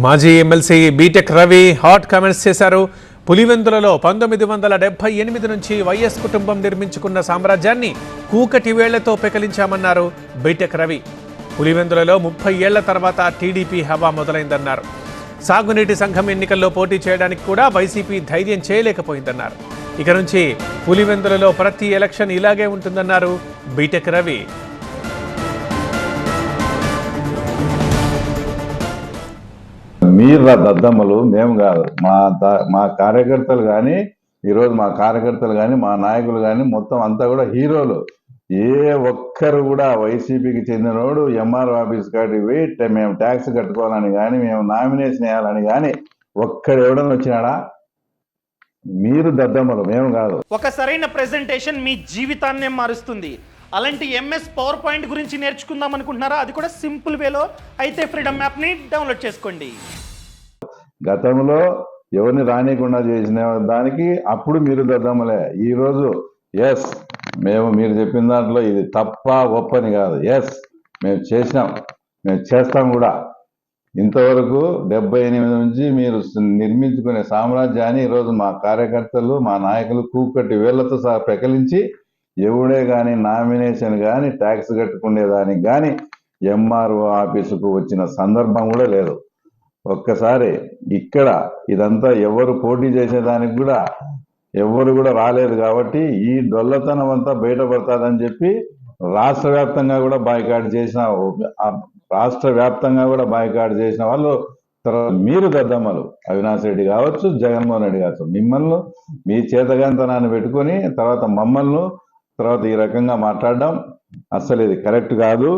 మాజీ MLC BTech Ravi hot comments చేశారు. పులివెందులలో 1978 నుంచి వైఎస్ కుటుంబం నిర్మించుకున్న సామ్రాజ్యాన్ని కూకటి వేళ్లతో పెకలించామన్నారు బీటెక్ రవి. పులివెందులలో 30 ఏళ్ల తర్వాత టీడీపీ హవా మొదలైందన్నారు. సాగునీటి సంఘం ఎన్నికల్లో పోటీ చేయడానికి కూడా వైసీపీ ధైర్యం చేయలేకపోయిందన్నారు. ఇక నుంచి పులివెందులలో ప్రతి ఎలక్షన్ ఇలాగే ఉంటుందన్నారు బీటెక్ రవి. మీరు దద్దమ్మలు మేము కాదు. మా కార్యకర్తలు కానీ ఈరోజు మా కార్యకర్తలు కానీ మా నాయకులు కానీ మొత్తం అంతా కూడా హీరోలు. ఏ ఒక్కరు కూడా వైసీపీకి చెందినోడు ఎంఆర్ఓ ఆఫీస్ కాడికి పోయి మేము ట్యాక్స్ కట్టుకోవాలని కానీ మేము నామినేషన్ వేయాలని కానీ ఒక్కడు ఎవడన్నా వచ్చినాడా? మీరు దద్దమ్మలు మేము కాదు. ఒక సరైన ప్రెజెంటేషన్ మీ జీవితాన్నే మారుస్తుంది. అలాంటి ఎంఎస్ పవర్ పాయింట్ గురించి నేర్చుకుందాం అనుకుంటున్నారా? అది కూడా సింపుల్ వేలో. అయితే ఫ్రీడమ్ యాప్ని డౌన్లోడ్ చేసుకోండి. గతంలో ఎవరిని రానికుండా చేసిన దానికి అప్పుడు మీరు దద్దమ్మలే. ఈరోజు ఎస్ మేము మీరు చెప్పిన దాంట్లో ఇది తప్ప ఒప్పని కాదు. ఎస్ మేము చేసినాం, మేము చేస్తాం కూడా. ఇంతవరకు 78 నుంచి మీరు నిర్మించుకునే సామ్రాజ్యాన్ని ఈరోజు మా కార్యకర్తలు మా నాయకులు కూకటి వేళ్లతో సహా పెకలించి ఎవడే కానీ నామినేషన్ కానీ ట్యాక్స్ కట్టుకునేదానికి కానీ ఎంఆర్ఓ ఆఫీసుకు వచ్చిన సందర్భం కూడా లేదు. ఒక్కసారి ఇక్కడ ఇదంతా ఎవరు పోటీ చేసేదానికి కూడా ఎవరు కూడా రాలేదు. కాబట్టి ఈ డొల్లతనం అంతా బయటపడతాదని చెప్పి రాష్ట్ర వ్యాప్తంగా కూడా బాయ్కాట్ చేసిన వాళ్ళు మీరు దద్దమ్మలు. అవినాష్ రెడ్డి కావచ్చు, జగన్మోహన్ రెడ్డి కావచ్చు, మిమ్మల్ని మీ చేతగాంతనాన్ని పెట్టుకొని తర్వాత మమ్మల్ని తర్వాత ఈ రకంగా మాట్లాడడం అస్సలు ఇది కరెక్ట్ కాదు.